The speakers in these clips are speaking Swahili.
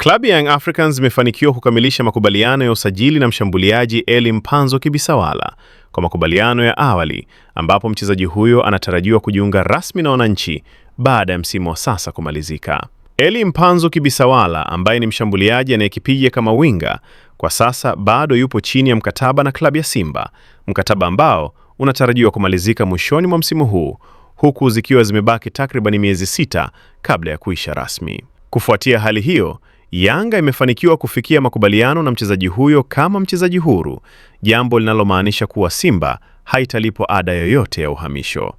Klabu ya Young Africans imefanikiwa kukamilisha makubaliano ya usajili na mshambuliaji Eli Mpanzu Kibisawala kwa makubaliano ya awali, ambapo mchezaji huyo anatarajiwa kujiunga rasmi na wananchi baada ya msimu wa sasa kumalizika. Eli Mpanzu Kibisawala, ambaye ni mshambuliaji anayekipiga kama winga, kwa sasa bado yupo chini ya mkataba na klabu ya Simba, mkataba ambao unatarajiwa kumalizika mwishoni mwa msimu huu, huku zikiwa zimebaki takriban miezi 6 kabla ya kuisha rasmi. Kufuatia hali hiyo, Yanga imefanikiwa kufikia makubaliano na mchezaji huyo kama mchezaji huru, jambo linalomaanisha kuwa Simba haitalipwa ada yoyote ya uhamisho.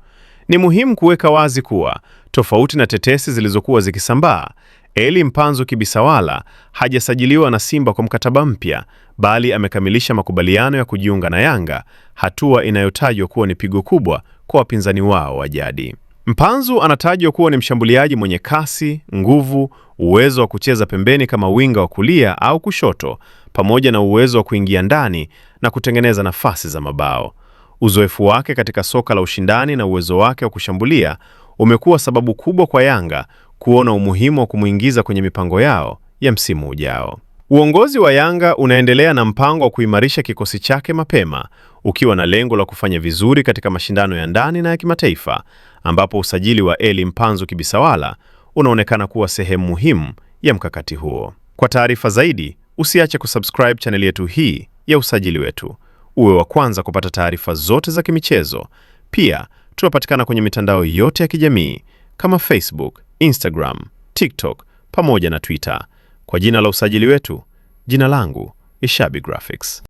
Ni muhimu kuweka wazi kuwa, tofauti na tetesi zilizokuwa zikisambaa, Eli Mpanzu Kibisawala hajasajiliwa na Simba kwa mkataba mpya, bali amekamilisha makubaliano ya kujiunga na Yanga, hatua inayotajwa kuwa ni pigo kubwa kwa wapinzani wao wa jadi. Mpanzu anatajwa kuwa ni mshambuliaji mwenye kasi, nguvu, uwezo wa kucheza pembeni kama winga wa kulia au kushoto, pamoja na uwezo wa kuingia ndani na kutengeneza nafasi za mabao. Uzoefu wake katika soka la ushindani na uwezo wake wa kushambulia umekuwa sababu kubwa kwa Yanga kuona umuhimu wa kumuingiza kwenye mipango yao ya msimu ujao. Uongozi wa Yanga unaendelea na mpango wa kuimarisha kikosi chake mapema, ukiwa na lengo la kufanya vizuri katika mashindano ya ndani na ya kimataifa, ambapo usajili wa Eli Mpanzu Kibisawala unaonekana kuwa sehemu muhimu ya mkakati huo. Kwa taarifa zaidi, usiache kusubscribe channel yetu hii ya Usajili Wetu, uwe wa kwanza kupata taarifa zote za kimichezo. Pia tunapatikana kwenye mitandao yote ya kijamii kama Facebook, Instagram, TikTok pamoja na Twitter kwa jina la Usajili Wetu. Jina langu Ishabi Graphics.